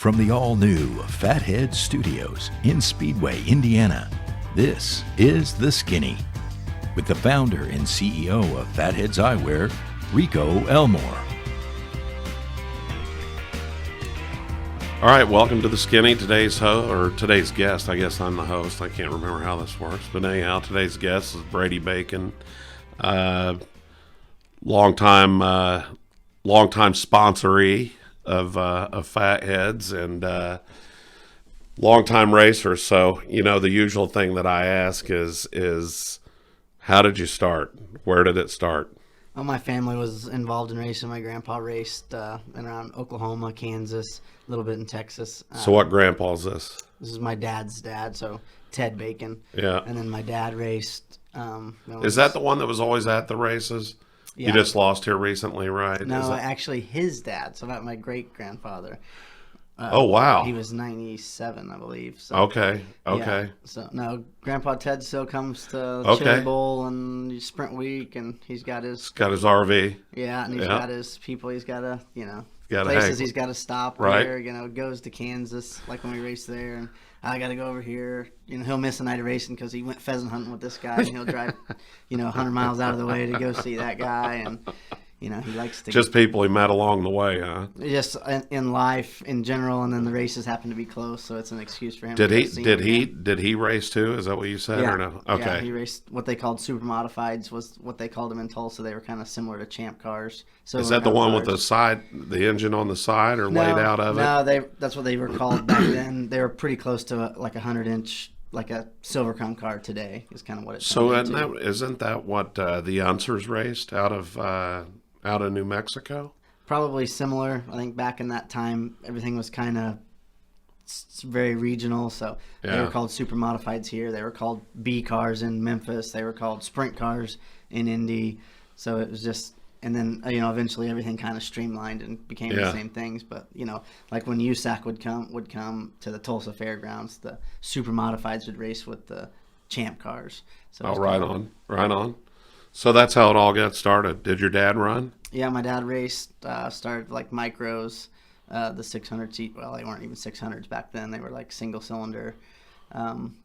From the all-new Fatheadz Studios in Speedway, Indiana, this is The Skinny, with the founder and CEO of Fatheadz Eyewear, Rico Elmore. All right, welcome to The Skinny. Today's guest, I guess I'm the host. I can't remember how this works. But anyhow, today's guest is Brady Bacon, longtime sponsoree of Fatheadz and longtime racer. So, you know, the usual thing that I ask is how did you start? Where did it start? Well, my family was involved in racing. My grandpa raced around Oklahoma, Kansas, a little bit in Texas. So what grandpa is this? This is my dad's dad, so Ted Bacon. Yeah. And then my dad raced. Is that the one that was always at the races? Yeah. You just lost here recently, right? No, actually his dad, so not my great-grandfather. Oh, wow. He was 97, I believe. So, Okay. Yeah. So, no, Grandpa Ted still comes to Chili Bowl and Sprint Week, and he's got his RV. Yeah, and he's got his people. He's got to, Gotta places hang. he's got to stop Right. there. Goes to Kansas, like when we race there, and I got to go over here. He'll miss a night of racing because he went pheasant hunting with this guy, and he'll drive, 100 miles out of the way to go see that guy, and he likes to Just people he met along the way, huh? just in life in general, and then the races happen to be close, so it's an excuse for him. Did to he go see him again. did he race too? Is that what you said Yeah. or no? Okay. Yeah, he raced what they called super modifieds, was what they called them in Tulsa. They were kind of similar to champ cars. So Is that the one with the engine on the side or laid out of it? No, that's what they were called back then. They were pretty close to like a 100-inch, like a Silver Crown car today is kind of what it's. So isn't that what the Unsers raced out of New Mexico? Probably similar. I think back in that time, everything was kind of very regional. So they were called super modifieds here. They were called B cars in Memphis. They were called sprint cars in Indy. So it was just, and then eventually everything kind of streamlined and became the same things. But like when USAC would come to the Tulsa Fairgrounds, the super modifieds would race with the champ cars. So right on. So that's how it all got started. Did your dad run? Yeah, my dad raced, started like micros, the 600 seat. Well, they weren't even 600s back then. They were like single cylinder,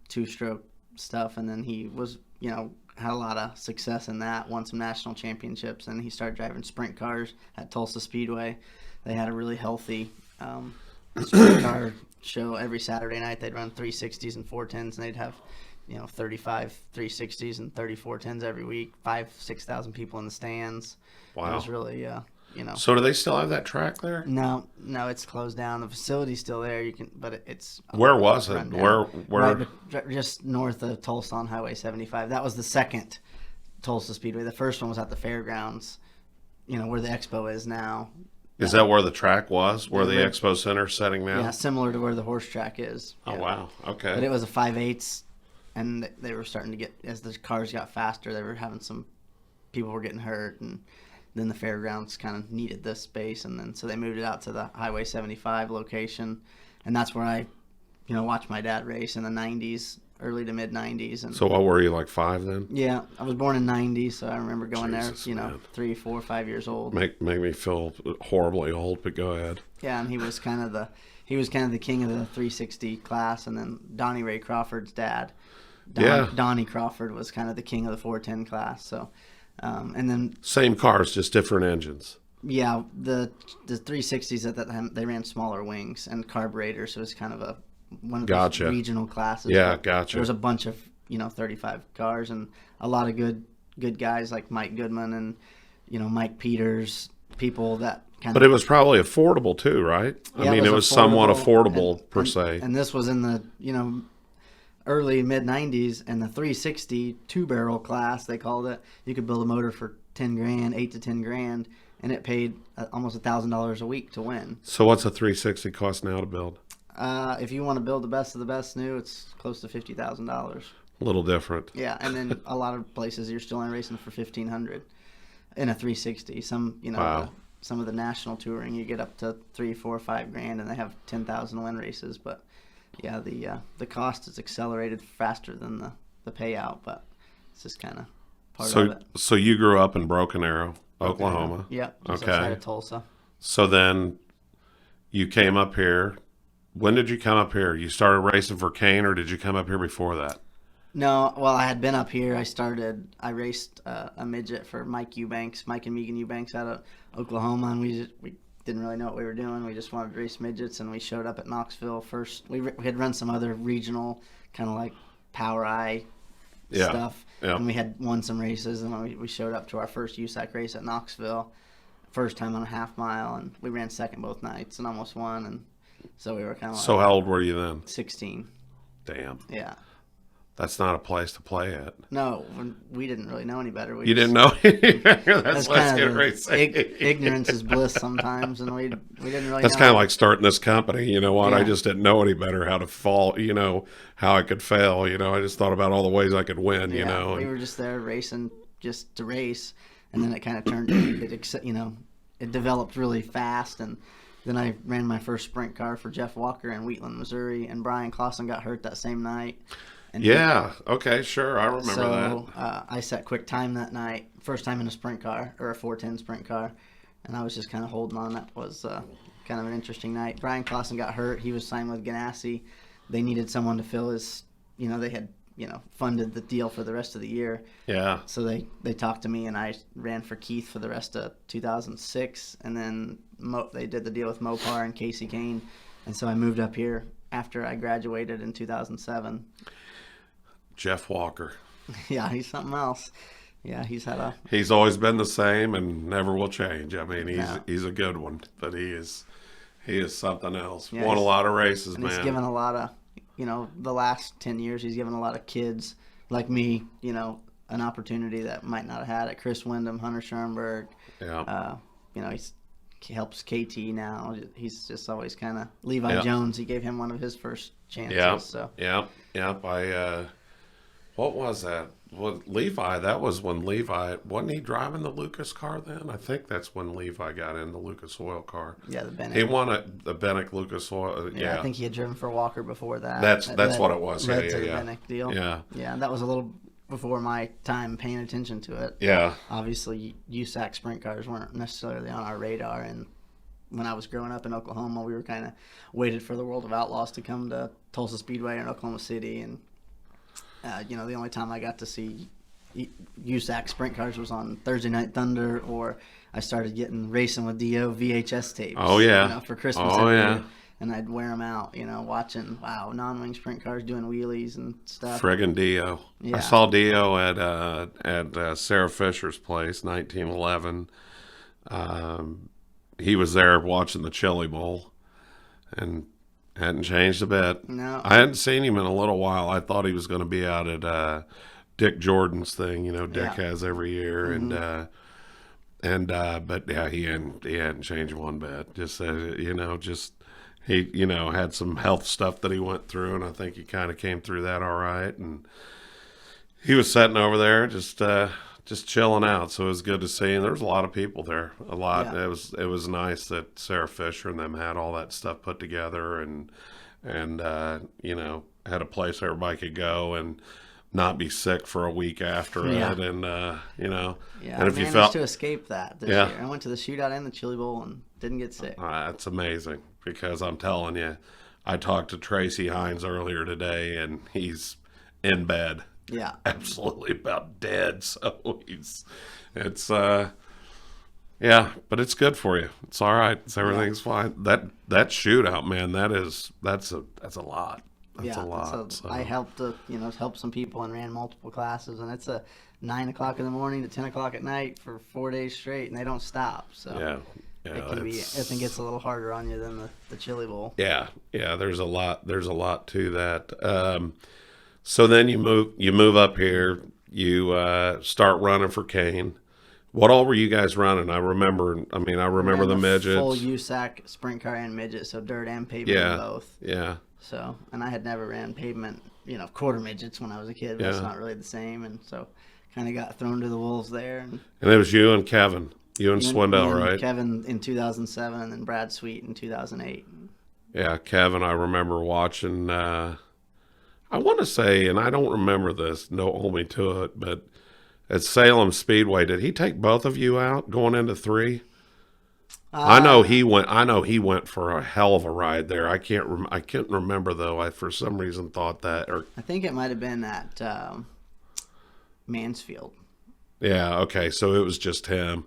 two-stroke stuff. And then he was, had a lot of success in that, won some national championships. And he started driving sprint cars at Tulsa Speedway. They had a really healthy sprint car show every Saturday night. They'd run 360s and 410s, and they'd have 35 360s and 34 10s every week, 6,000 people in the stands. Wow. It was really, So do they still have that track there? No, it's closed down. The facility's still there. But it's. Where was it? Where? Right, just north of Tulsa on Highway 75. That was the second Tulsa Speedway. The first one was at the fairgrounds, where the expo is now. Is that where the track was? Where the expo center's setting now? Yeah, similar to where the horse track is. Oh, yeah. wow. Okay. But it was a 5/8. And they were starting to get, as the cars got faster, they were having people were getting hurt, and then the fairgrounds kind of needed this space, and then so they moved it out to the Highway 75 location, and that's where I, watched my dad race in the 90s, early to mid 90s. And so what were you, like 5 then? Yeah, I was born in 90, so I remember going Jesus, there, man. 3, 4, 5 years old. Make me feel horribly old, but go ahead. Yeah, and he was kind of the king of the 360 class, and then Donnie Ray Crawford's dad. Donnie Crawford was kind of the king of the 410 class. So, and then same cars, just different engines. Yeah, the 360s at that time, they ran smaller wings and carburetors, so it was kind of one of those regional classes. Yeah, gotcha. There was a bunch of 35 cars and a lot of good guys like Mike Goodman and Mike Peters, people that kind of. But it was probably affordable too, right? Yeah, I mean, it was somewhat affordable per se. And this was in the early mid 90s, and the 360 2-barrel class, they called it. You could build a motor for 10 grand, 8 to 10 grand, and it paid almost $1,000 a week to win. So what's a 360 cost now to build? If you want to build the best of the best new, it's close to $50,000. A little different. Yeah, and then a lot of places you're still in racing for $1,500 in a 360. Wow. Some of the national touring, you get up to 3, 4, 5 grand, and they have 10,000 win races, but. Yeah, the cost is accelerated faster than the payout, but it's just kind of part of it. So you grew up in Broken Arrow, Oklahoma. Yeah, just outside of Tulsa. So then you came up here when did you come up here? You started racing for Kahne, or did you come up here before that? No, well, I had been up here. I raced a midget for Mike and Megan Eubanks out of Oklahoma, and we didn't really know what we were doing. We just wanted to race midgets, and we showed up at Knoxville first. We had run some other regional kind of like Power Eye stuff, and we had won some races, and we showed up to our first USAC race at Knoxville, first time on a half mile, and we ran second both nights and almost won, and so we were kind of So how old were you then? 16. Damn. Yeah. That's not a place to play at. No, we didn't really know any better. You didn't know? That's kind of ignorance is bliss sometimes, and we didn't really That's know. kind of like starting this company. You know what? Yeah. I just didn't know any better how to fall, how I could fail. I just thought about all the ways I could win, We were just there racing just to race, and then it kind of turned it developed really fast, and then I ran my first sprint car for Jeff Walker in Wheatland, Missouri, and Brian Clausen got hurt that same night. And okay, sure. I remember that. I set quick time that night, first time in a sprint car, or a 410 sprint car, and I was just kind of holding on. That was kind of an interesting night. Brian Clausen got hurt. He was signed with Ganassi. They needed someone to fill his, they had, funded the deal for the rest of the year. Yeah. So they talked to me, and I ran for Keith for the rest of 2006, and then they did the deal with Mopar and Kasey Kahne, and so I moved up here after I graduated in 2007. Jeff Walker. Yeah, he's something else. Yeah, He's always been the same and never will change. I mean, he's a good one, but he is something else. Yeah, Won a lot of races, and man. He's given a lot of, the last 10 years, he's given a lot of kids like me, an opportunity that might not have had it. Chris Wyndham, Hunter Schoenberg. Yeah. He helps KT now. He's just always kind of Levi Jones. He gave him one of his first chances. Yeah. So. Yeah. What was that? Well, Levi, that was when Levi, wasn't he driving the Lucas car then? I think that's when Levi got in the Lucas Oil car. Yeah, the Bennett. He won the Bennett Lucas Oil. Yeah, I think he had driven for Walker before that. That's what it was. The Bennett deal. Yeah. Yeah, that was a little before my time paying attention to it. Yeah. Obviously, USAC sprint cars weren't necessarily on our radar, and when I was growing up in Oklahoma, we were kind of waited for the World of Outlaws to come to Tulsa Speedway in Oklahoma City, and the only time I got to see USAC sprint cars was on Thursday Night Thunder, or I started getting racing with DO VHS tapes. Oh, yeah. For Christmas every year. And I'd wear them out, watching, non-wing sprint cars doing wheelies and stuff. Friggin' Dio. Yeah. I saw Dio at Sarah Fisher's place, 1911. He was there watching the Chili Bowl, and hadn't changed a bit. No. I hadn't seen him in a little while. I thought he was going to be out at Dick Jordan's thing, Dick has every year, Mm-hmm. but yeah, he hadn't changed one bit. Just he had some health stuff that he went through, and I think he kind of came through that all right. And he was sitting over there just chilling out, so it was good to see. And there was a lot of people there. A lot. Yeah. It was nice that Sarah Fisher and them had all that stuff put together, and had a place everybody could go and not be sick for a week after it, and Yeah, and if I you managed to escape that this year. I went to the shootout and the Chili Bowl and didn't get sick. That's amazing, because I'm telling you, I talked to Tracy Hines earlier today, and he's in bed. Yeah. Absolutely about dead. So but it's good for you. It's all right. Everything's fine. That shootout, man, that's a lot. That's a lot. So I helped help some people and ran multiple classes, and it's a 9 o'clock in the morning to 10 o'clock at night for 4 days straight, and they don't stop. So it gets a little harder on you than the Chili Bowl. Yeah. There's a lot to that. So then you move up here. You start running for Kahne. What all were you guys running? I remember the midgets. Full USAC sprint car and midget, so dirt and pavement both. Yeah. So, and I had never ran pavement, quarter midgets when I was a kid, but it's not really the same, and so kind of got thrown to the wolves there. And it was you and Kevin, Swindell, right? Kevin in 2007, and then Brad Sweet in 2008. Yeah, Kevin, I remember watching. I want to say, and I don't remember this, don't hold me to it, but at Salem Speedway, did he take both of you out going into 3? I know he went. I know he went for a hell of a ride there. I can't remember though. I for some reason thought that. Or I think it might have been at Mansfield. yeah. Okay. So it was just him.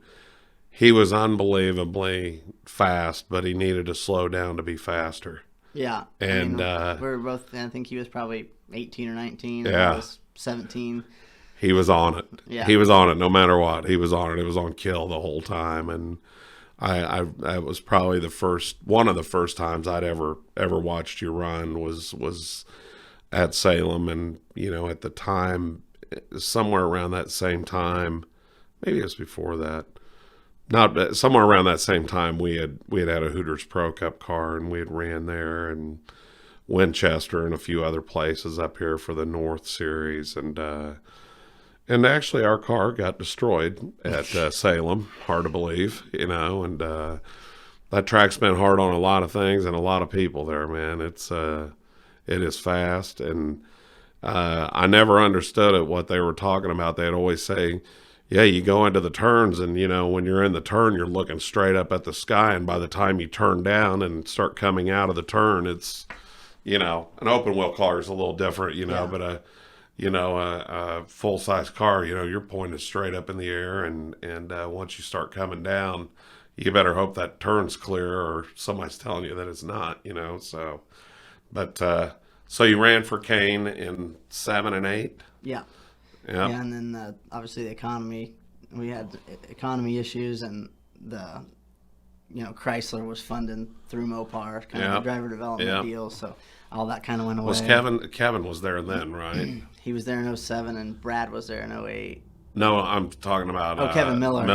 He was unbelievably fast, but he needed to slow down to be faster. Yeah. And we were both. I think he was probably 18 or 19. Yeah. And I was 17. He was on it. Yeah. He was on it no matter what. He was on it. It was on kill the whole time. And I was probably one of the first times I'd ever watched you run was at Salem. And, at the time, somewhere around that same time, maybe it was before that. Not somewhere around that same time, we had a Hooters Pro Cup car, and we had ran there, and Winchester and a few other places up here for the North Series, and actually our car got destroyed at Salem. Hard to believe, and that track's been hard on a lot of things and a lot of people there, man. It is fast, and I never understood it what they were talking about. They'd always say, yeah, you go into the turns, and, when you're in the turn, you're looking straight up at the sky, and by the time you turn down and start coming out of the turn, it's, an open wheel car is a little different, but a full-size car, you're pointed straight up in the air, and once you start coming down, you better hope that turn's clear or somebody's telling you that it's not, so. But, so you ran for Kahne in 7 and 8? Yeah. Yeah. Yeah, and then obviously the economy. We had economy issues, and the Chrysler was funding through Mopar, kind of the driver development deal. So all that kind of went away. Was Kevin was there then, right? He was there in 07, and Brad was there in 08. No, I'm talking about Kevin Miller.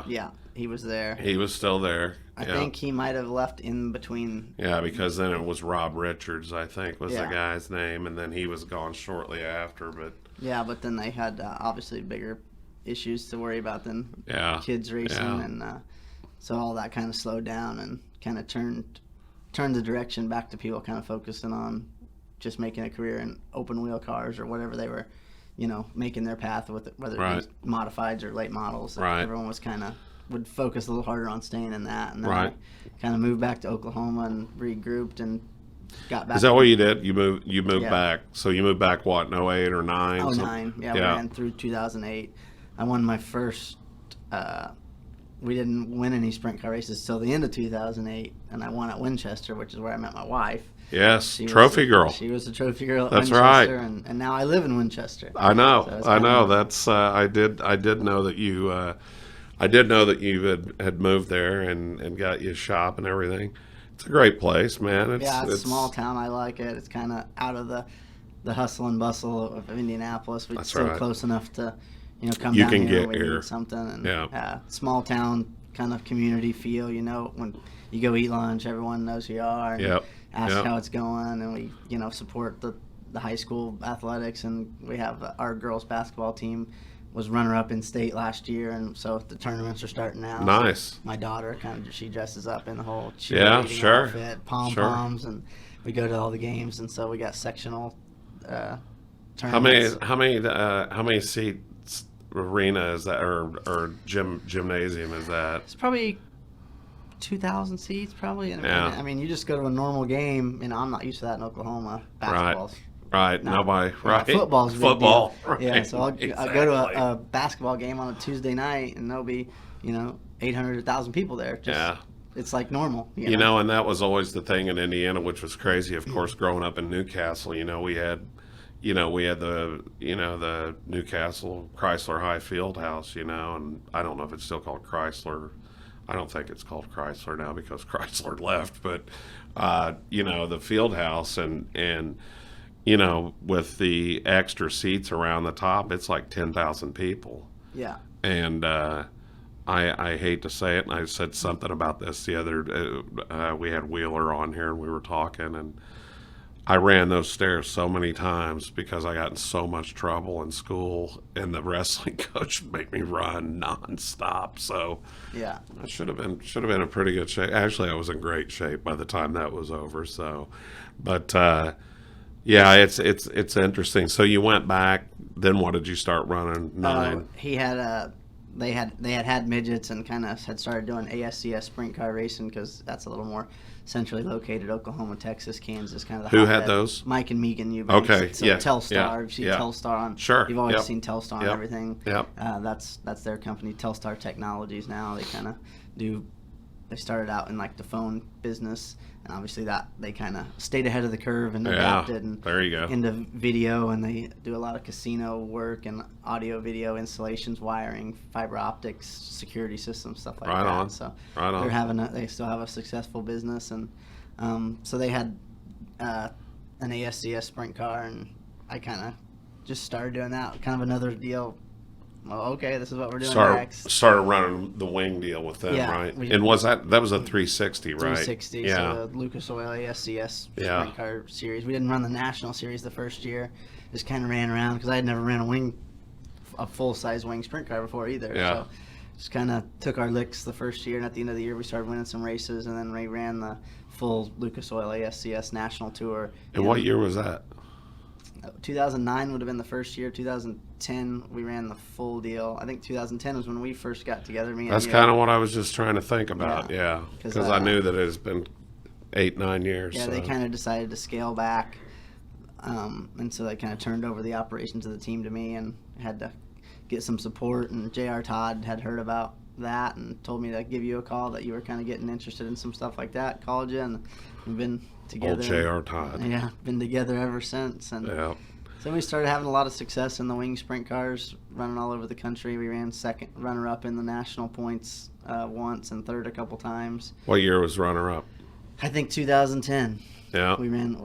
Yeah, he was there. He was still there. I think he might have left in between. Yeah, because then it was Rob Richards, I think, was the guy's name, and then he was gone shortly after. But yeah, but then they had obviously bigger issues to worry about than kids racing, and so all that kind of slowed down and kind of turned the direction back to people kind of focusing on just making a career in open wheel cars or whatever they were, making their path with it, whether it be modifieds or late models. Right. Everyone was would focus a little harder on staying in that, and then I kind of moved back to Oklahoma and regrouped and got back. Is that what you did? You moved back. So you moved back what, in 08 or 9? 09. We ran through 2008. I won my first. We didn't win any sprint car races till the end of 2008, and I won at Winchester, which is where I met my wife. Yes, trophy girl. She was a trophy girl at That's Winchester, right. And now I live in Winchester. I know. So I know. That's I did know that you. I did know that you had moved there and got you a shop and everything. It's a great place, man. It's a small town. I like it. It's kind of out of the hustle and bustle of Indianapolis, but it's still close enough to, come you down can here get when we here. need something. And, small town kind of community feel, when you go eat lunch, everyone knows who you are. And ask how it's going, and we, support the high school athletics, and we have our girls basketball team was runner-up in state last year, and so the tournaments are starting now. Nice. So my daughter she dresses up in the whole outfit, pom-poms, and we go to all the games, and so we got sectional tournaments. How many seats arena is that, or gymnasium is that? It's probably 2,000 seats, probably. And I mean, you just go to a normal game, I'm not used to that in Oklahoma. Basketball's Right, nobody. Right, football's a big football. Deal. Right. Yeah, so I'll go to a basketball game on a Tuesday night, and there'll be 800 to 1,000 people there. It's like normal. And that was always the thing in Indiana, which was crazy. Of course, growing up in Newcastle, we had the Newcastle Chrysler High Field House, and I don't know if it's still called Chrysler. I don't think it's called Chrysler now because Chrysler left, but the field house and with the extra seats around the top, it's like 10,000 people. Yeah. And I hate to say it, and I said something about this the other. We had Wheeler on here, and we were talking, and I ran those stairs so many times because I got in so much trouble in school, and the wrestling coach would make me run nonstop. So yeah, I should have been in pretty good shape. Actually, I was in great shape by the time that was over. So, but. Yeah, it's interesting. So you went back. Then what did you start running? 9. He had they had midgets and kind of had started doing ASCS sprint car racing because that's a little more centrally located. Oklahoma, Texas, Kansas, kind of the Who hotbed. had those? Mike and Megan Eubanks. Okay, So yeah, Telstar. yeah, You've seen yeah. Telstar on. Sure, You've always yep. seen Telstar Yep. on everything. Yep. That's their company, Telstar Technologies. Now they kind of do. They started out in like the phone business, and obviously that they kind of stayed ahead of the curve and adapted and there you go. into video, and they do a lot of casino work and audio video installations, wiring, fiber optics, security systems, stuff like Right that. on. So Right on. they still have a successful business, and so they had an ASCS sprint car, and I kind of just started doing that, kind of another deal. Well, okay, this is what we're doing next. Started running the wing deal with them, Yeah, right? we- And that was a 360, right? 360, Yeah. so the Lucas Oil ASCS Yeah. sprint car series. We didn't run the national series the first year. Just kind of ran around because I had never ran a full-size wing sprint car before either. Yeah. So just kind of took our licks the first year, and at the end of the year we started winning some races, and then we ran the full Lucas Oil ASCS national tour. And what year was that? 2009 would have been the first year. 2010 we ran the full deal. I think 2010 was when we first got together. Me and That's you. kind of what I was just trying to think about. Yeah. Yeah, 'Cause, because I knew that it's been 8-9 years. Yeah, so. they kind of decided to scale back, and so they kind of turned over the operations of the team to me, and had to get some support. And J.R. Todd had heard about that and told me to give you a call, that you were kind of getting interested in some stuff like that. Called you, and we've been together. Old J.R. Todd. Yeah, been together ever since. And Yeah. so we started having a lot of success in the wing sprint cars, running all over the country. We ran second runner-up in the national points once, and third a couple times. What year was runner-up? I think 2010. Yeah. We ran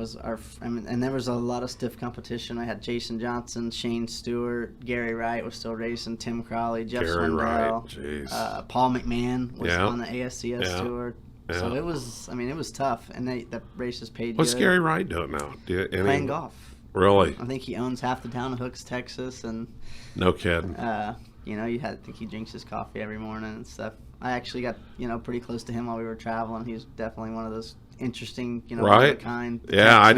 and there was a lot of stiff competition. I had Jason Johnson, Shane Stewart, Gary Wright was still racing, Tim Crowley, Jeff Gary Swindell, Wright, jeez. Paul McMahon was Yeah. on the ASCS Yeah. tour. Yeah. So it was tough, and the races paid What's good. Gary Wright doing now? Playing golf. Really? I think he owns half the town of Hooks, Texas, and No kidding. I think he drinks his coffee every morning and stuff. I actually got pretty close to him while we were traveling. He's definitely one of those interesting, Right? kind. Yeah, I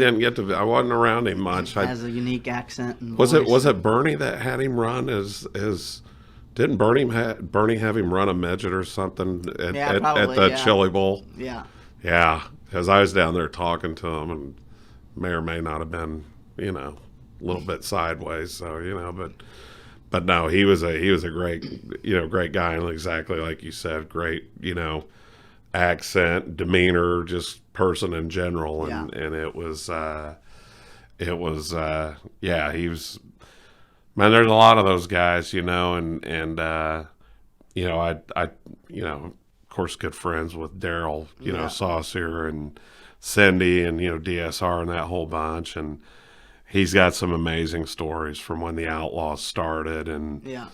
wasn't around him much. Has a unique accent and Was voice. it Bernie that had him run didn't Bernie have him run a midget or something at probably, the yeah. Chili Bowl? Yeah. Yeah, because I was down there talking to him, and may or may not have been, a little bit sideways. So but no, he was a great, great guy, and exactly like you said, great, accent, demeanor, just person in general, and Yeah. and he was. Man, there's a lot of those guys, and I of course, good friends with Daryl, Saucier and Cindy and, DSR and that whole bunch. And he's got some amazing stories from when the Outlaws started, and, Yeah.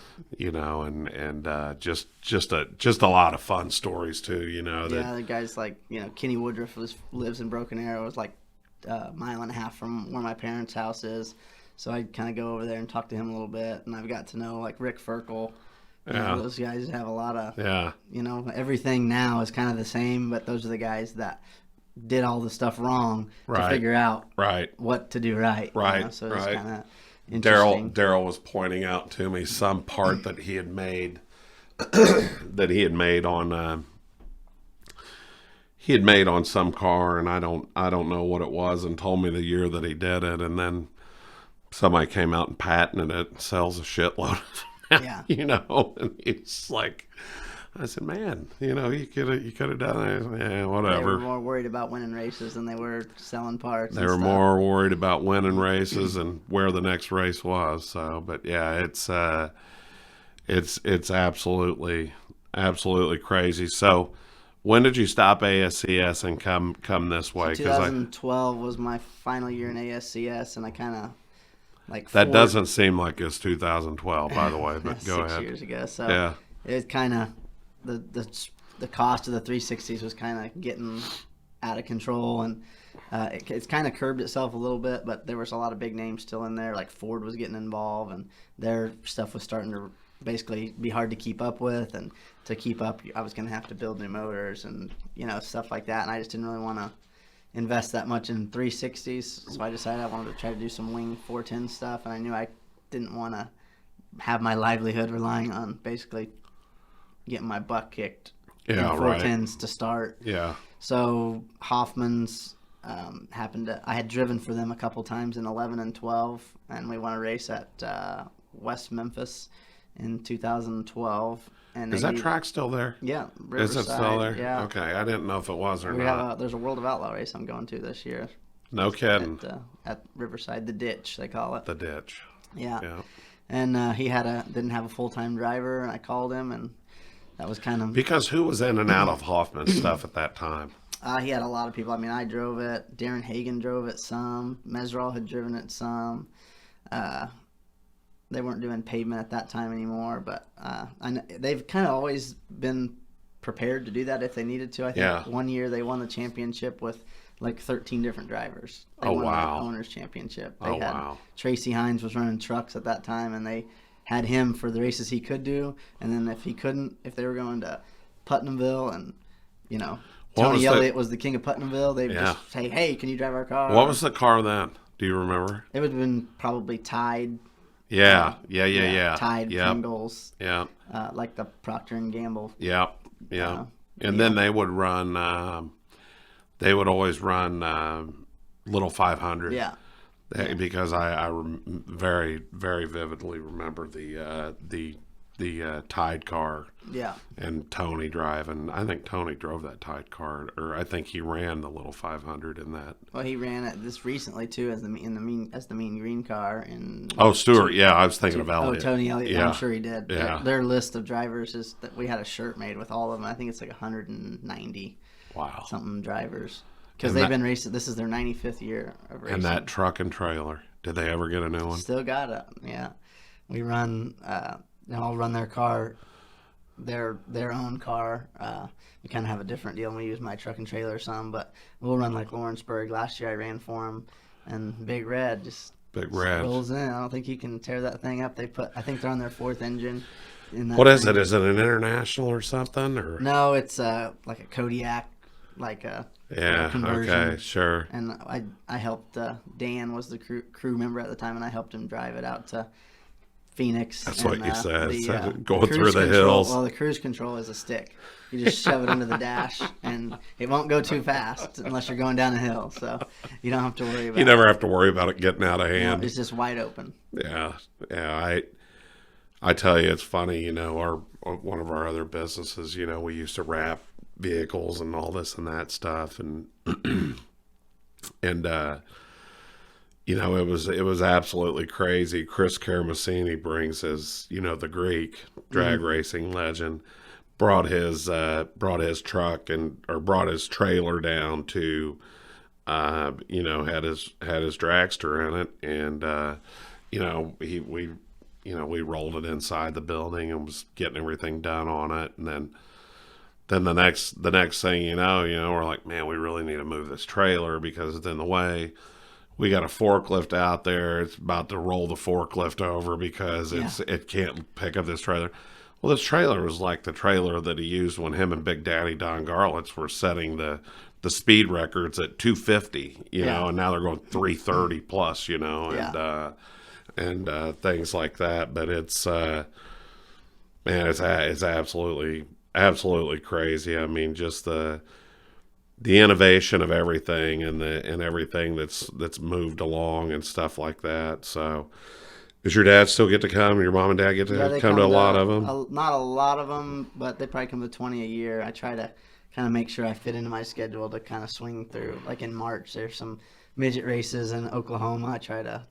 just a lot of fun stories too, that, The guys like, Kenny Woodruff lives in Broken Arrow. It's like a mile and a half from where my parents' house is. So I kind of go over there and talk to him a little bit, and I've got to know like Rick Ferkel. Those guys have a lot of, everything now is kind of the same, but those are the guys that did all the stuff wrong to figure out what to do right. Right, So it's right. kind of interesting. Daryl was pointing out to me some part that he had made on some car, and I don't know what it was, and told me the year that he did it, and then somebody came out and patented it and sells a shitload of it. Yeah. And it's like, I said, man, you could have done it. Yeah, They whatever. were more worried about winning races than they were selling parts. They and were stuff. more worried about winning races and where the next race was. So, but yeah, it's absolutely crazy. So, when did you stop ASCS and come this way? 2012 was my final year in ASCS, and I kind of that doesn't seem like it's 2012, by the way. But go 6 ahead. years ago. So Yeah. it kind of the cost of the 360s was kind of getting out of control, and it's kind of curbed itself a little bit. But there was a lot of big names still in there, like Ford was getting involved, and their stuff was starting to basically be hard to keep up with. And to keep up, I was going to have to build new motors and stuff like that. And I just didn't really want to invest that much in 360s, so I decided I wanted to try to do some wing 410 stuff, and I knew I didn't want to have my livelihood relying on basically getting my butt kicked Yeah, in 410s to start. Yeah. So Hoffman's I had driven for them a couple times in 11 and 12, and we won a race at West Memphis in 2012. And Is that track still there? Yeah, Is it still there? Yeah. Okay, I didn't know if it was or not. There's a World of Outlaw race I'm going to this year. No kidding. At Riverside, the ditch they call it. The ditch. Yeah. Yeah. And he didn't have a full-time driver, and I called him, and that was kind of Because who was in and out of Hoffman's stuff at that time? he had a lot of people. I mean, I drove it. Darren Hagen drove it some. Mesral had driven it some. They weren't doing pavement at that time anymore, but they've kind of always been prepared to do that if they needed to. I think one year they won the championship with like 13 different drivers. They won the Owners Championship. They had Tracy Hines was running trucks at that time, and they had him for the races he could do. And then if they were going to Putnamville and, Tony Elliott was the king of Putnamville, they'd just say, hey, can you drive our car? What was the car then? Do you remember? It would have been probably Tide. Yeah. Tide, Pringles. Yeah. Like the Procter & Gamble. Yeah. And then they would run, they would always run Little 500. Yeah. Because I very, very vividly remember the Tide car. Yeah. And Tony driving. I think Tony drove that Tide car, or I think he ran the Little 500 in that. Well, he ran it this recently too as the mean green car in. Oh, Stewart. Yeah, I was thinking of Elliott. Oh, Tony Elliott. Yeah. I'm sure he did. Yeah. Their list of drivers is that we had a shirt made with all of them. I think it's like 190. Wow. Something drivers. Because they've been racing. This is their 95th year of racing. And that truck and trailer. Did they ever get a new one? Still got it. Yeah. We run. I'll run their car, their own car. We kind of have a different deal. We use my truck and trailer some, but we'll run like Lawrenceburg. Last year I ran for him, and Big Red just rolls in. I don't think he can tear that thing up. I think they're on their 4th engine. What is it? Is it an international or something? Or no, it's like a Kodiak, like a conversion. Okay, sure. And I helped. Dan was the crew member at the time, and I helped him drive it out to Phoenix. That's what you said. Going through the hills. Well, the cruise control is a stick. You just shove it under the dash, and it won't go too fast unless you're going down a hill. So you don't have to worry about it. You never have to worry about it getting out of hand. No, it's just wide open. Yeah. I tell you, it's funny. One of our other businesses. We used to wrap vehicles and all this and that stuff, and it was absolutely crazy. Chris Karamasini brings his, the Greek drag racing legend, brought his truck brought his trailer down to, had his dragster in it, and we rolled it inside the building and was getting everything done on it, and then the next thing we're like, man, we really need to move this trailer because it's in the way. We got a forklift out there. It's about to roll the forklift over because it can't pick up this trailer. Well, this trailer was like the trailer that he used when him and Big Daddy Don Garlitz were setting the speed records at 250, and now they're going 330 plus, and things like that. But it's it's absolutely crazy. I mean, just the innovation of everything and everything that's moved along and stuff like that. So, does your dad still get to come? Your mom and dad get to come to a lot of them? Not a lot of them, but they probably come to 20 a year. I try to kind of make sure I fit into my schedule to kind of swing through. Like in March, there's some midget races in Oklahoma. I try to,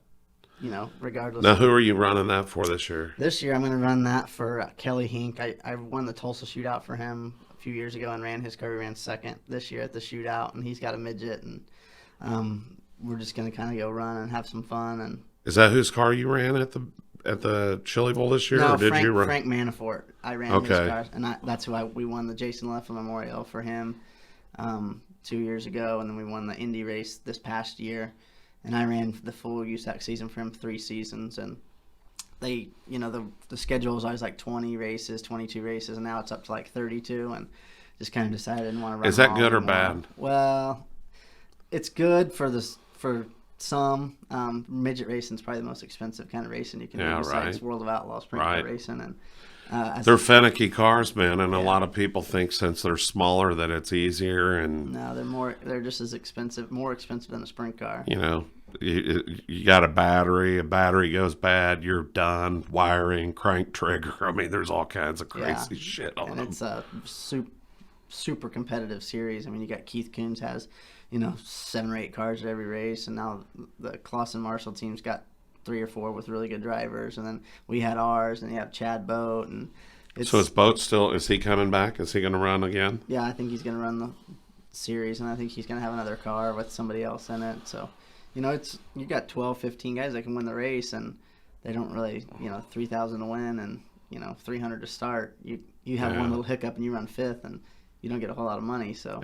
regardless. Now, who are you running that for this year? This year, I'm going to run that for Kelly Hink. I won the Tulsa shootout for him a few years ago and ran his car. He ran second this year at the shootout, and he's got a midget, and we're just going to kind of go run and have some fun. And is that whose car you ran at the Chili Bowl this year? No, or did you run? Frank Manafort. I ran his car, and that's who we won the Jason Leffler Memorial for him 2 years ago, and then we won the Indy race this past year. And I ran the full USAC season for him 3 seasons, and they, the schedule was always like 20 races, 22 races, and now it's up to like 32, and just kind of decided I didn't want to run. Is that good or bad? Well, it's good for some. Midget racing is probably the most expensive kind of racing you can do besides World of Outlaws, sprint car racing. And they're finicky cars, man, and a lot of people think since they're smaller that it's easier. And no, they're just as expensive, more expensive than a sprint car. You know, you got a battery goes bad, you're done. Wiring, crank trigger. I mean, there's all kinds of crazy shit on them. And it's a super competitive series. I mean, you got Keith Coons has, 7 or 8 cars at every race, and now the Clausen Marshall team's got 3 or 4 with really good drivers, and then we had ours, and you have Chad Boat, and so is Boat still? Is he coming back? Is he going to run again? Yeah, I think he's going to run the series, and I think he's going to have another car with somebody else in it. So, you got 12, 15 guys that can win the race, and they don't really, 3,000 to win, and 300 to start. You have one little hiccup, and you run 5th, and you don't get a whole lot of money. So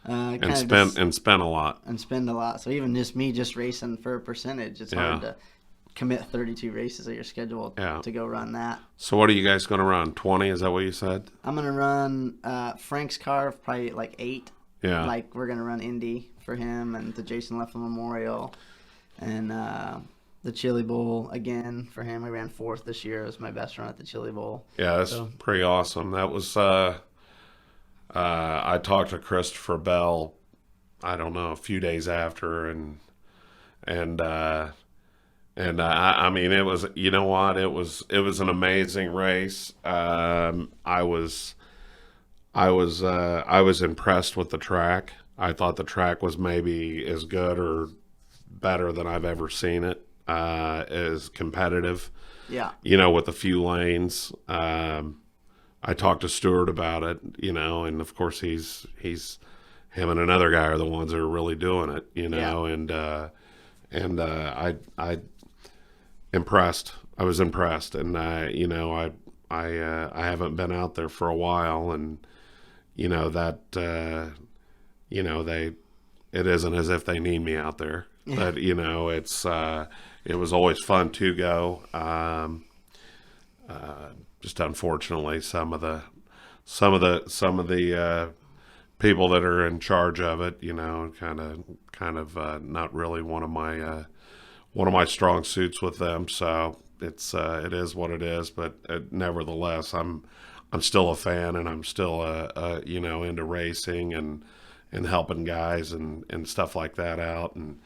and spend a lot. So even just me racing for a percentage, it's hard to commit 32 races of your schedule to go run that. So what are you guys going to run? 20? Is that what you said? I'm going to run Frank's car, probably like 8. Yeah. Like we're going to run Indy for him and the Jason Leffel Memorial, and the Chili Bowl again for him. We ran 4th this year. It was my best run at the Chili Bowl. Yeah, that's pretty awesome. That was I talked to Christopher Bell, I don't know, a few days after, and I mean, it was, it was an amazing race. I was impressed with the track. I thought the track was maybe as good or better than I've ever seen it. As competitive. Yeah. With a few lanes. I talked to Stewart about it, and of course he's him and another guy are the ones that are really doing it, and I impressed. I was impressed, and I haven't been out there for a while, and it isn't as if they need me out there, but it was always fun to go. Just unfortunately, some of the people that are in charge of it, kind of not really one of my strong suits with them. So it is what it is. But nevertheless, I'm still a fan, and I'm still into racing and helping guys and stuff like that out. And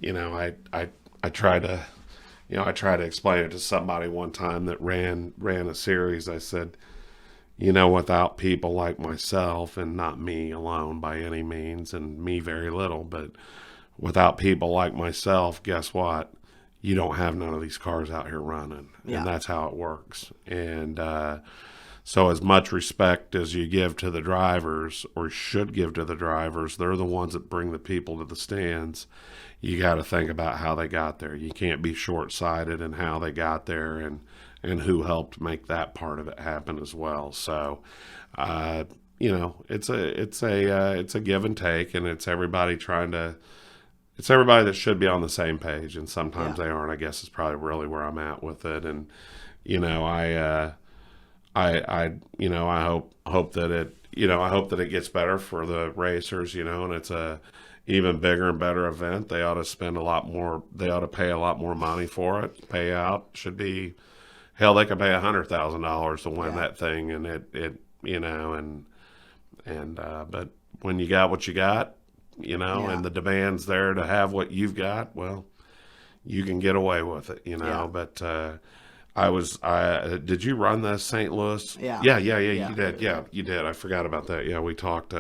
I try to. I tried to explain it to somebody one time that ran a series. I said, without people like myself, and not me alone by any means, and me very little, but without people like myself, guess what? You don't have none of these cars out here running. Yeah. And that's how it works. And so as much respect as you give to the drivers, or should give to the drivers, they're the ones that bring the people to the stands. You got to think about how they got there. You can't be short-sighted in how they got there, and who helped make that part of it happen as well. So, it's a give and take, and it's everybody that should be on the same page, and sometimes they aren't. I guess is probably really where I'm at with it. And I hope that it gets better for the racers, and it's a even bigger and better event. They ought to spend a lot more. They ought to pay a lot more money for it. Payout should be, hell, they could pay $100,000 to win that thing, and but when you got what you got, and the demand's there to have what you've got, well, you can get away with it, But did you run the St. Louis? Yeah. You did. Yeah, you did. I forgot about that. Yeah, we talked.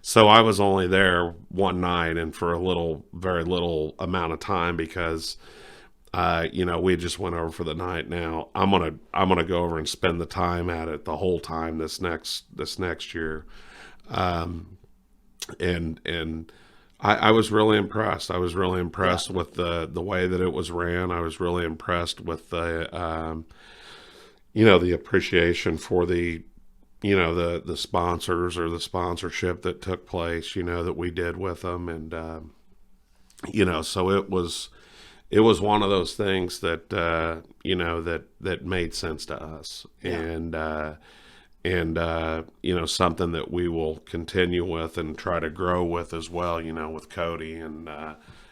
So I was only there one night, and for very little amount of time, because, we just went over for the night. Now I'm gonna go over and spend the time at it the whole time this next year, and I was really impressed. I was really impressed with the way that it was ran. I was really impressed with the the appreciation for the sponsors, or the sponsorship that took place, that we did with them. And so it was one of those things that that made sense to us. Yeah. something that we will continue with and try to grow with as well, with Cody and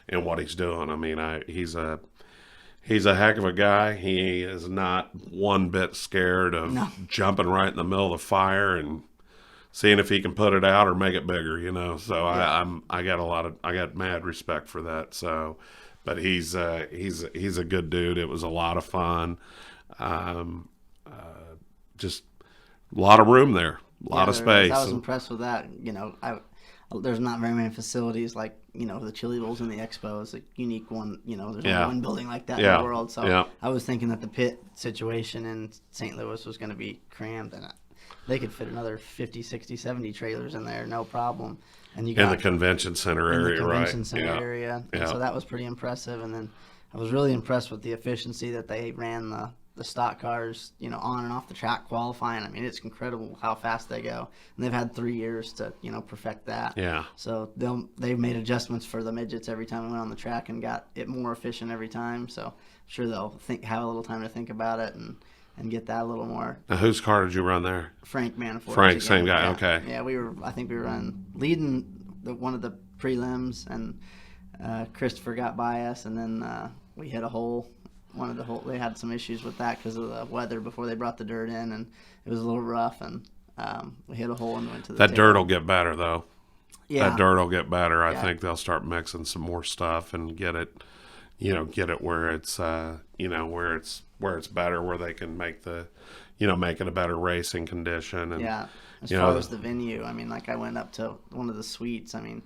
what he's doing. I mean, he's a heck of a guy. He is not one bit scared of jumping right in the middle of the fire and seeing if he can put it out or make it bigger, So yeah. I got mad respect for that. So, but he's a good dude. It was a lot of fun. Just a lot of room there, a lot of space. I was impressed with that. There's not very many facilities like, the Chili Bowls and the Expo is a unique one. There's only one building like that in the world. So I was thinking that the pit situation in St. Louis was going to be crammed, and they could fit another 50, 60, 70 trailers in there, no problem. And you got in the convention center area, right? Area. And so that was pretty impressive. And then I was really impressed with the efficiency that they ran the stock cars, on and off the track qualifying. I mean, it's incredible how fast they go. And they've had 3 years to, perfect that. Yeah. So they've made adjustments for the midgets every time we went on the track and got it more efficient every time. So I'm sure they'll have a little time to think about it and get that a little more. Now, whose car did you run there? Frank Manafort. Frank, same guy. Yeah. Okay. Yeah, I think we were leading one of the prelims, and Christopher got by us, and then we hit a hole. They had some issues with that because of the weather before they brought the dirt in, and it was a little rough, and we hit a hole and went to the That tail. dirt will get better, though. Yeah. That dirt will get better. I think they'll start mixing some more stuff and get it where it's where it's better, where they can make make it a better racing condition. And as far as the venue, I mean, like I went up to one of the suites. I mean,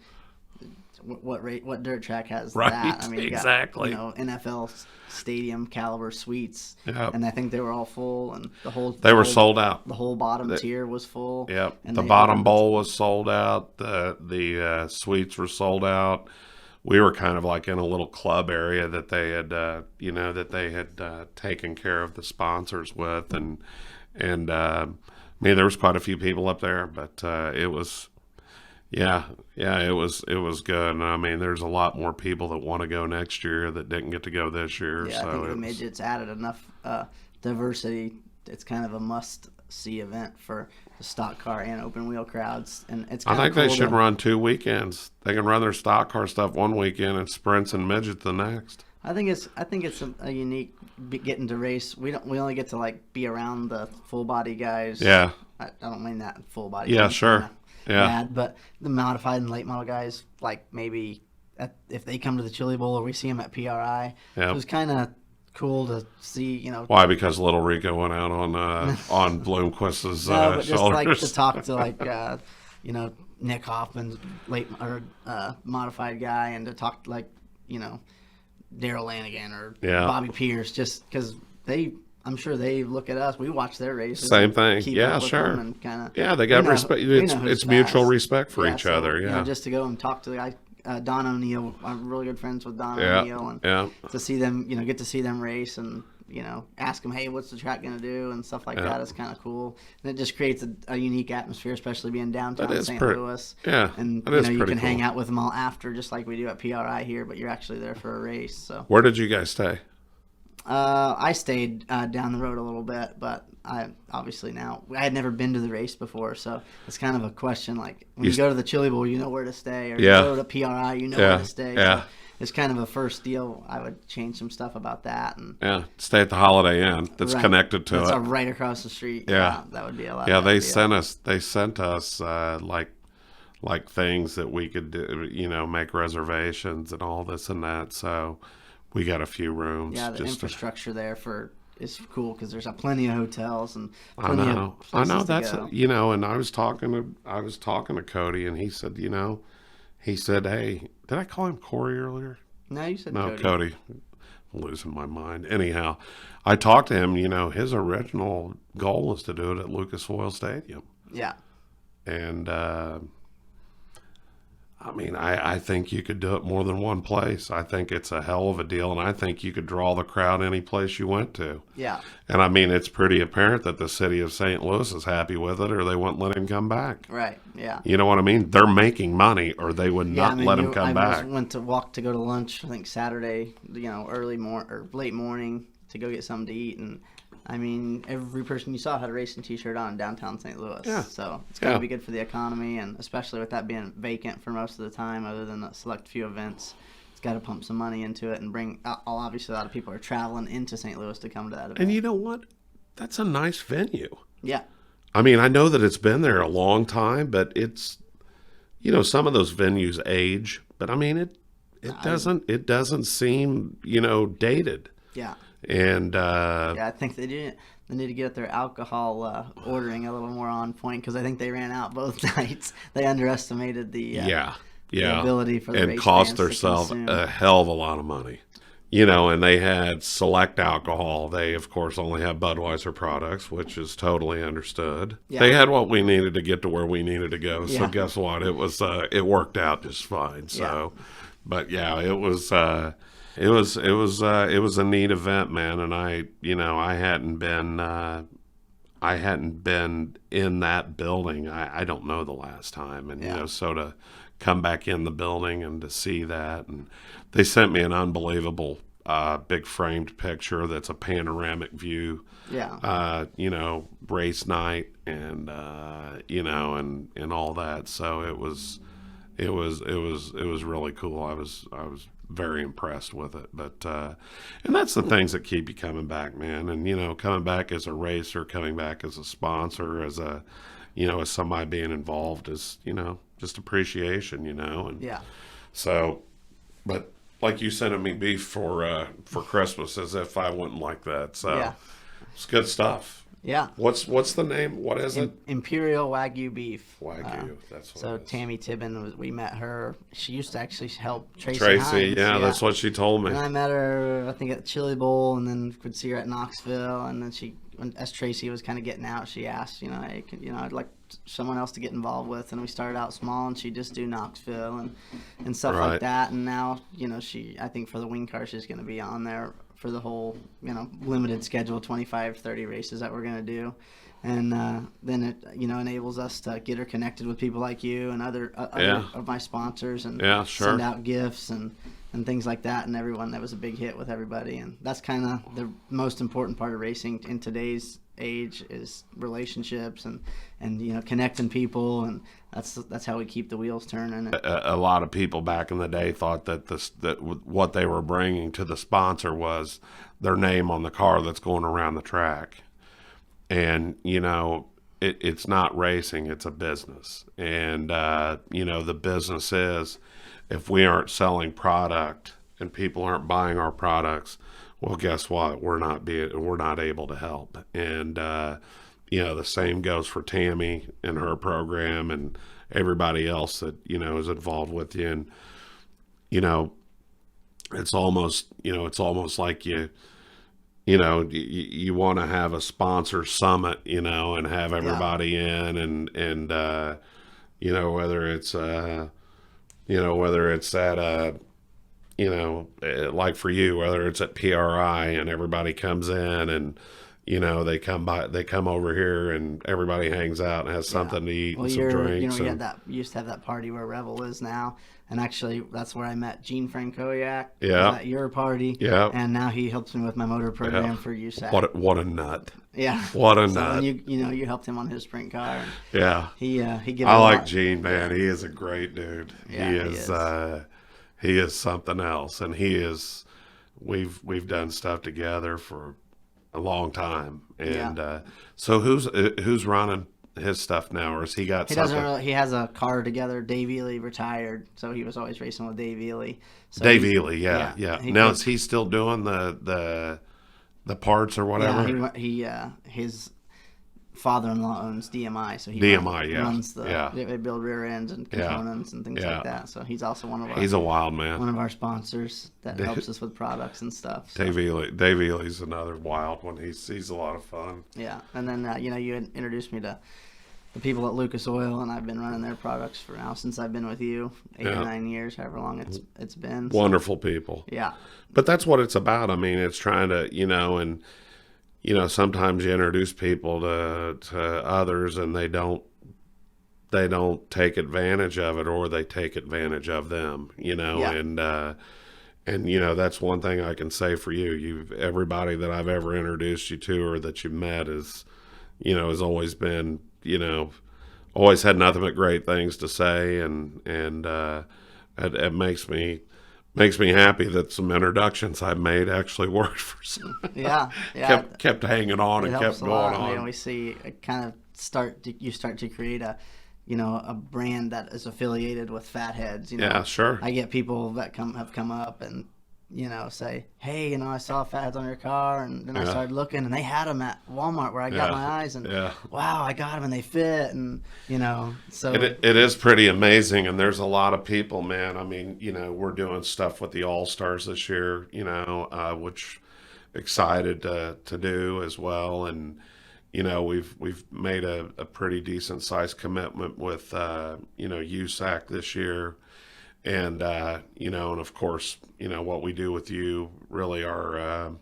what dirt track has that? I mean, exactly. You got, NFL stadium caliber suites, yep. And I think they were all full, and they were sold out. The whole bottom tier was full. Yep, and the bottom bowl was sold out. The suites were sold out. We were kind of like in a little club area that they had taken care of the sponsors with, and I mean, there was quite a few people up there, but it was. Yeah, it was good. And I mean, there's a lot more people that want to go next year that didn't get to go this year. Yeah, so I think the midgets added enough diversity. It's kind of a must-see event for the stock car and open wheel crowds. And it's I think cool they should run 2 weekends. They can run their stock car stuff one weekend and sprints and midgets the next. I think it's a unique getting to race. We only get to like be around the full body guys. Yeah. I don't mean that full body. Yeah, sure. Yeah. Mad, but the modified and late model guys, like maybe if they come to the Chili Bowl or we see them at PRI, it was kind of cool to see. Why? Because Little Rico went out on Bloomquist's no, but just shoulders. like to talk to like Nick Hoffman, modified guy, and to talk like Daryl Lanigan or Bobby Pierce, just because I'm sure they look at us. We watch their races. Same thing. Yeah, sure. And kinda, they got respect. It's mutual respect for each other. Yeah. Just to go and talk to the guy, Don O'Neill. I'm really good friends with Don O'Neill, and to see them, get to see them race, and ask them, hey, what's the track gonna do, and stuff like that is kind of cool. And it just creates a unique atmosphere, especially being downtown St. Louis. Yeah, and you can hang out with them all after, just like we do at PRI here, but you're actually there for a race. So where did you guys stay? I stayed down the road a little bit, but I had never been to the race before, so it's kind of a question. Like when you go to the Chili Bowl, you know where to stay, or you go to PRI, you know where to stay. Yeah. So it's kind of a first deal. I would change some stuff about that, and stay at the Holiday Inn that's connected to that's it. That's right across the street. Yeah, that would be a lot. Yeah, they sent us like things that we could do, make reservations and all this and that. So. We got a few rooms. Yeah, the infrastructure there is cool because there's plenty of hotels and I know that's and I was talking to Cody, and he said, hey, did I call him Corey earlier? No, you said Cody. I'm losing my mind. Anyhow, I talked to him. His original goal was to do it at Lucas Oil Stadium. Yeah, and I mean, I think you could do it more than one place. I think it's a hell of a deal, and I think you could draw the crowd any place you went to. Yeah. And I mean, it's pretty apparent that the city of St. Louis is happy with it, or they wouldn't let him come back. Right, yeah. You know what I mean? They're making money, or they would not let him come back. I went to go to lunch, I think Saturday, late morning to go get something to eat, and I mean, every person you saw had a racing T-shirt on in downtown St. Louis. Yeah. So it's got to be good for the economy, and especially with that being vacant for most of the time, other than the select few events, it's got to pump some money into it and bring. Obviously, a lot of people are traveling into St. Louis to come to that event. And you know what? That's a nice venue. Yeah. I mean, I know that it's been there a long time, but it's, some of those venues age, but I mean, it doesn't seem, dated. Yeah. And I think they need to get their alcohol ordering a little more on point, because I think they ran out both nights. They underestimated the ability for the and race cost fans to themselves consume. a hell of a lot of money. And they had select alcohol. They, of course, only have Budweiser products, which is totally understood. Yeah. They had what we needed to get to where we needed to go. So guess what? It was it worked out just fine. So, but yeah, it was a neat event, man. And I hadn't been in that building. I don't know the last time, and so to come back in the building and to see that, and they sent me an unbelievable big framed picture that's a panoramic view. Yeah. Race night and and all that. So it was really cool. I was very impressed with it. But and that's the things that keep you coming back, man. And coming back as a racer, coming back as a sponsor, as a as somebody being involved, is just appreciation, and so. But like you sending me beef for Christmas, as if I wouldn't like that. So it's good stuff. Yeah. What's the name? What is it? Imperial Wagyu beef. Wagyu. That's what. So it is. Tammy Tibbin, we met her. She used to actually help Tracy. Hines. Yeah, that's what she told me. And I met her, I think, at Chili Bowl, and then could see her at Knoxville. And then as Tracy was kind of getting out, she asked, hey, I'd like someone else to get involved with. And we started out small, and she'd just do Knoxville and stuff like that. And now, I think for the wing car, she's going to be on there for the whole, limited schedule, 25, 30 races that we're going to do. And then it, enables us to get her connected with people like you and other of my sponsors, and send out gifts and things like that. And everyone, that was a big hit with everybody. And that's kind of the most important part of racing in today's age, is relationships and connecting people. And that's how we keep the wheels turning. A lot of people back in the day thought that what they were bringing to the sponsor was their name on the car that's going around the track. And, it's not racing, it's a business. And, the business is, if we aren't selling product and people aren't buying our products, well, guess what? We're not able to help. And, the same goes for Tammy and her program and everybody else that, is involved with you. And, it's almost like you want to have a sponsor summit, and have everybody in and whether it's at like for you, whether it's at PRI and everybody comes in and, they come over here and everybody hangs out and has something to eat and some drinks. We used to have that party where Revel is now. And actually, that's where I met Gene Frankowiak. Yeah. At your party. Yeah. And now he helps me with my motor program for USAC. What a nut. Yeah. What a nut. You helped him on his sprint car. And yeah. He gave I like Gene, man. He is a great dude. Yeah, he is something else. And we've done stuff together for a long time. And so who's running his stuff now, or has he got something? He has a car together. Dave Ely retired, so he was always racing with Dave Ely. So Dave Ely, yeah. Now is he still doing the parts or whatever? Yeah, his father-in-law owns DMI, so he runs they build rear ends and components and things like that. So he's also he's a wild man. One of our sponsors that helps us with products and stuff. So. Dave Ely's another wild one. He's a lot of fun. Yeah, and then you introduced me to the people at Lucas Oil, and I've been running their products for now since I've been with you, 8 or 9 years, however long it's been. So. Wonderful people. Yeah. But that's what it's about. I mean, it's trying to, and sometimes you introduce people to others and they don't take advantage of it, or they take advantage of them, and And, that's one thing I can say for you. Everybody that I've ever introduced you to or that you've met has always been, always had nothing but great things to say. And it makes me happy that some introductions I've made actually worked for some. Yeah. kept hanging on and kept going on. We see it kind of start to create a brand that is affiliated with Fatheadz. Yeah, sure. I get people that have come up and say, hey, I saw Fatheadz on your car, and then I started looking, and they had them at Walmart where I got my eyes, and wow, I got them and they fit, and so it is pretty amazing. And there's a lot of people, man. I mean, we're doing stuff with the All-Stars this year, which excited to do as well. And we've made a pretty decent sized commitment with USAC this year, and and of course what we do with you, really our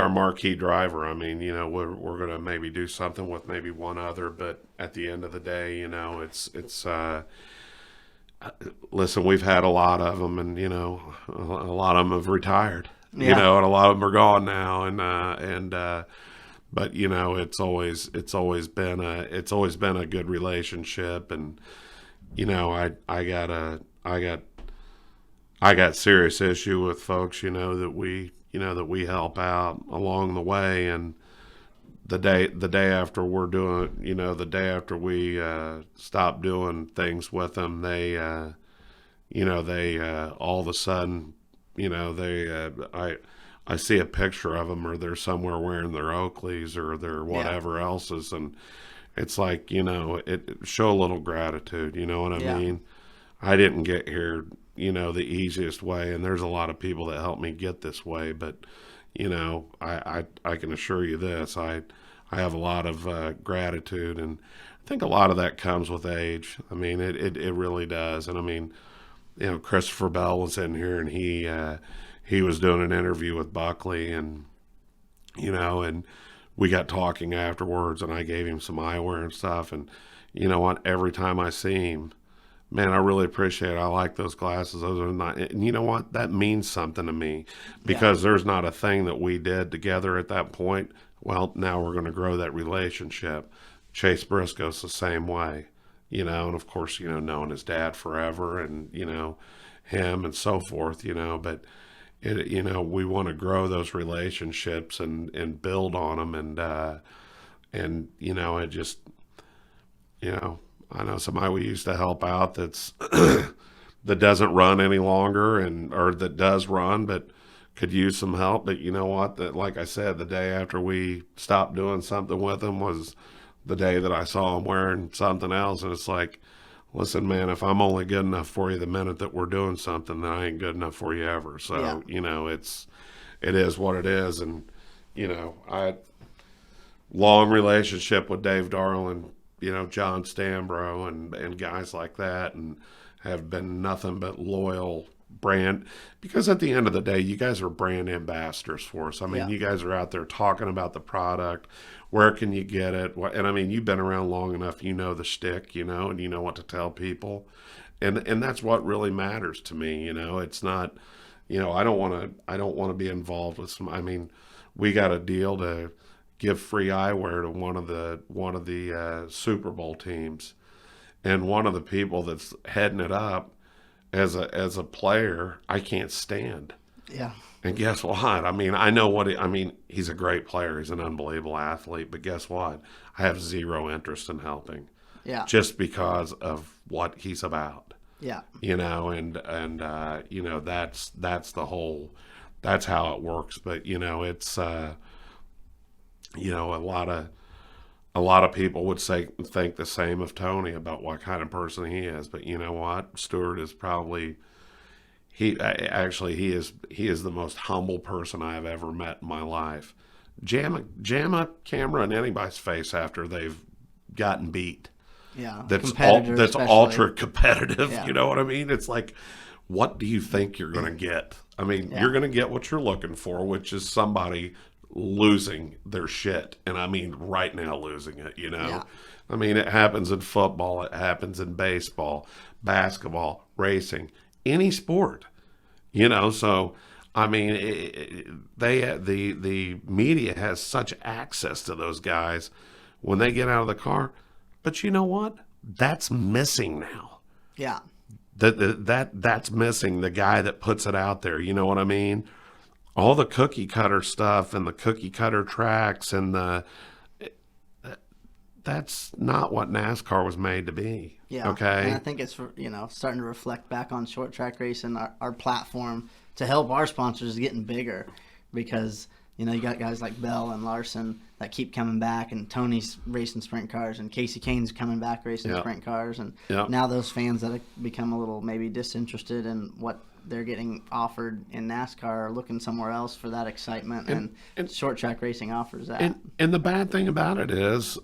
marquee driver. I mean, we're gonna maybe do something with maybe one other, but at the end of the day, it's listen, we've had a lot of them, and a lot of them have retired, and a lot of them are gone now, and but it's always been a good relationship. And I got serious issue with folks that we help out along the way. And the day after we're doing the day after we stop doing things with them, they all of a sudden I see a picture of them, or they're somewhere wearing their Oakleys or their whatever else's, and it's like, it show a little gratitude, you know what I mean? I didn't get here, the easiest way, and there's a lot of people that helped me get this way, but, I can assure you this, I have a lot of gratitude, and I think a lot of that comes with age. I mean, it really does. And I mean, Christopher Bell was in here, and he was doing an interview with Buckley, and and we got talking afterwards, and I gave him some eyewear and stuff, and you know what, every time I see him, man, I really appreciate it. I like those glasses. Those are not, and you know what, that means something to me, because there's not a thing that we did together at that point. Well, now we're going to grow that relationship. Chase Briscoe's the same way, and of course, knowing his dad forever, and him and so forth, but we want to grow those relationships and build on them, and it just, I know somebody we used to help out that's that doesn't run any longer, or that does run but could use some help. But you know what, that, like I said, the day after we stopped doing something with him was the day that I saw him wearing something else, and it's like, listen, man, if I'm only good enough for you the minute that we're doing something, then I ain't good enough for you ever. So, it is what it is. And, I long relationship with Dave Darling, John Stambro and guys like that, and have been nothing but loyal brand, because at the end of the day, you guys are brand ambassadors for us. I mean, you guys are out there talking about the product. Where can you get it? And I mean, you've been around long enough, the shtick, and you know what to tell people. And that's what really matters to me. It's not, I don't want to be involved with some, I mean, we got a deal to give free eyewear to one of the Super Bowl teams. And one of the people that's heading it up, as a player, I can't stand. Yeah. And guess what? I mean, I know he's a great player. He's an unbelievable athlete. But guess what? I have zero interest in helping. Yeah. Just because of what he's about. Yeah. And that's the whole, that's how it works. But, it's, a lot of people would think the same of Tony about what kind of person he is. But you know what? Stewart is probably, he is the most humble person I have ever met in my life. Jam a camera in anybody's face after they've gotten beat. Yeah. That's especially. ultra competitive. Yeah. You know what I mean? It's like, what do you think you're going to get? I mean, you're going to get what you're looking for, which is somebody losing their shit. And I mean, right now losing it, Yeah. I mean, it happens in football. It happens in baseball, basketball, racing, any sport. You know, so I mean, the media has such access to those guys when they get out of the car. But you know what? That's missing now. Yeah. That's missing, the guy that puts it out there. You know what I mean? All the cookie cutter stuff and the cookie cutter tracks and that's not what NASCAR was made to be. Yeah. Okay. And I think it's, starting to reflect back on short track racing, our platform to help our sponsors getting bigger, because, you got guys like Bell and Larson that keep coming back, and Tony's racing sprint cars, and Kasey Kahne's coming back racing sprint cars. And now those fans that have become a little maybe disinterested in what they're getting offered in NASCAR are looking somewhere else for that excitement, and short track racing offers that. And the bad thing about it is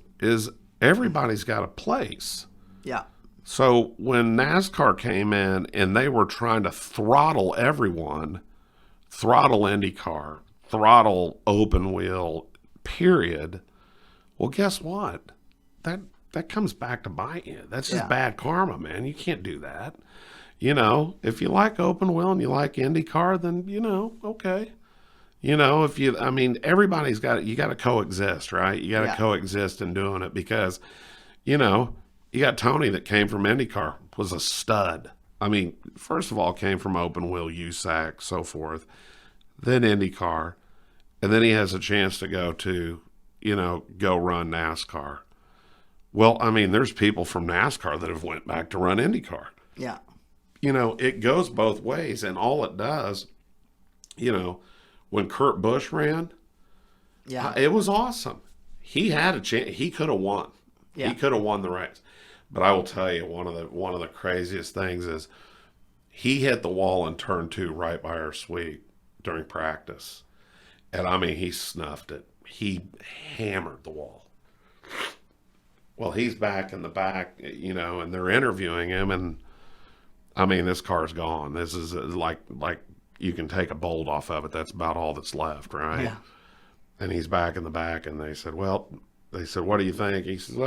everybody's got a place. Yeah. So when NASCAR came in and they were trying to throttle everyone, throttle IndyCar, throttle open wheel, period. Well, guess what? That comes back to bite you. That's just bad karma, man. You can't do that. If you like open wheel and you like IndyCar, then okay. Everybody's got you got to coexist, right? You got to coexist in doing it, because, you got Tony that came from IndyCar, was a stud. First of all, came from open wheel, USAC, so forth, then IndyCar, and then he has a chance to go to, go run NASCAR. Well, there's people from NASCAR that have went back to run IndyCar. Yeah. It goes both ways, and all it does, when Kurt Busch ran, it was awesome. He had a chance. He could have won. Yeah. He could have won the race. But I will tell you, one of the craziest things is he hit the wall in turn 2 right by our suite during practice. And he snuffed it. He hammered the wall. Well, he's back in the back, and they're interviewing him, and this car's gone. This is like you can take a bolt off of it. That's about all that's left, right? Yeah. And he's back in the back, and they said, what do you think? He says,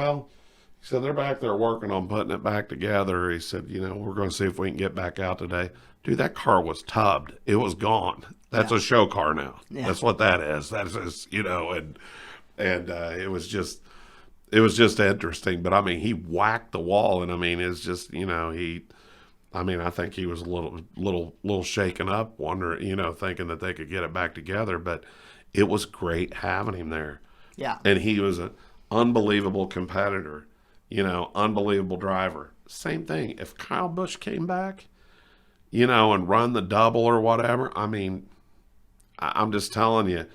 they're back there working on putting it back together. He said, we're going to see if we can get back out today. Dude, that car was tubbed. It was gone. That's a show car now. Yeah. That's what that is. That's just, and it was just interesting. But he whacked the wall, and it's just, I think he was a little shaken up, wondering, thinking that they could get it back together. But it was great having him there. Yeah. And he was an unbelievable competitor, unbelievable driver. Same thing. If Kyle Busch came back, and run the double or whatever, I'm just telling you,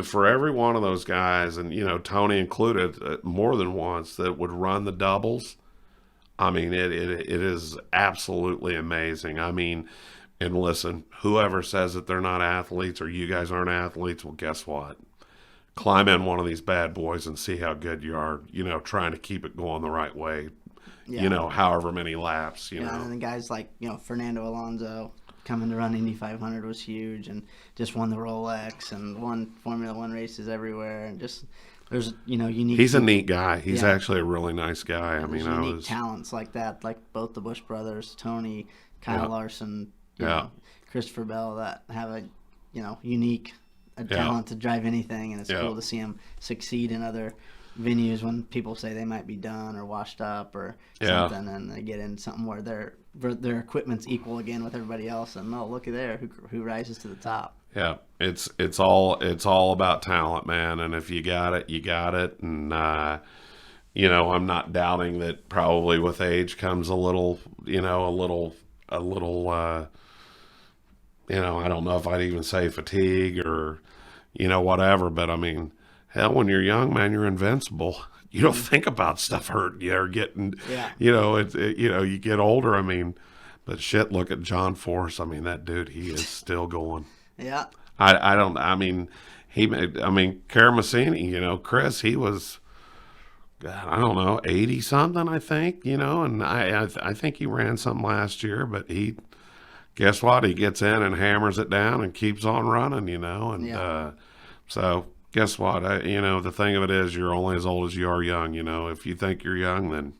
for every one of those guys, and, Tony included, more than once, that would run the doubles, it is absolutely amazing. And listen, whoever says that they're not athletes or you guys aren't athletes, well, guess what? Climb in one of these bad boys and see how good you are, trying to keep it going the right way, however many laps, And then the guys like, Fernando Alonso coming to run Indy 500 was huge, and just won the Rolex and won Formula One races everywhere, and just there's unique. He's a neat guy. He's actually a really nice guy. Unique talents like that, like both the Busch brothers, Tony, Kyle Larson, Christopher Bell, that have a unique talent to drive anything, and it's cool to see them succeed in other venues when people say they might be done or washed up or something, and they get in something where their equipment's equal again with everybody else, and looky there, who rises to the top. Yeah, it's all about talent, man, and if you got it, you got it, and I'm not doubting that probably with age comes a little I don't know if I'd even say fatigue or whatever, but hell, when you're young, man, you're invincible. You don't think about stuff hurting you or getting, you get older. But shit, look at John Force. That dude, he is still going. Yeah. Karamasini, Chris, he was, I don't know, 80 something, I think, and I think he ran something last year, but guess what? He gets in and hammers it down and keeps on running, so guess what? The thing of it is, you're only as old as you are young. If you think you're young, then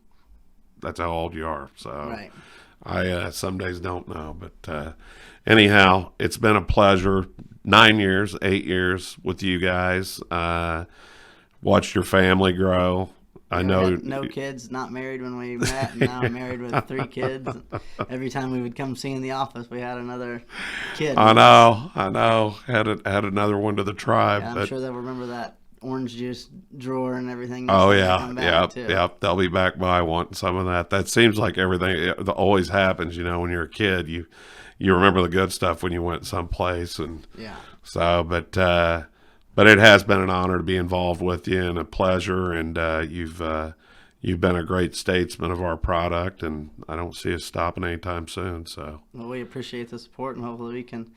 that's how old you are. So, right. I some days don't know. But anyhow, it's been a pleasure. 9 years, 8 years with you guys. Watched your family grow. I know. No kids, not married when we met, and now I'm married with 3 kids. Every time we would come see in the office, we had another kid. I know. Had another one to the tribe. Yeah, I'm sure they'll remember that orange juice drawer and everything. Oh yeah, yep. They'll be back by wanting some of that. That seems like everything that always happens. When you're a kid, you remember the good stuff when you went someplace, and yeah. So, but it has been an honor to be involved with you, and a pleasure. And you've been a great statesman of our product, and I don't see us stopping anytime soon. So, well, we appreciate the support, and hopefully we can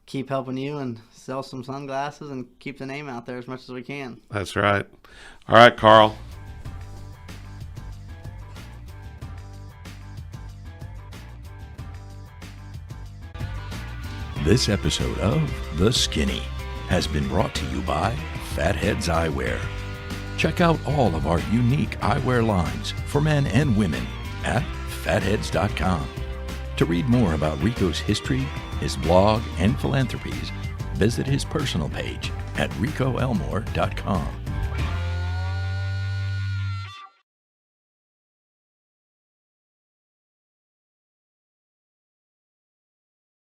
keep helping you and sell some sunglasses and keep the name out there as much as we can. That's right. All right, Carl. This episode of The Skinny has been brought to you by Fatheadz Eyewear. Check out all of our unique eyewear lines for men and women at fatheadz.com. To read more about Rico's history, his blog, and philanthropies, visit his personal page at ricoelmore.com.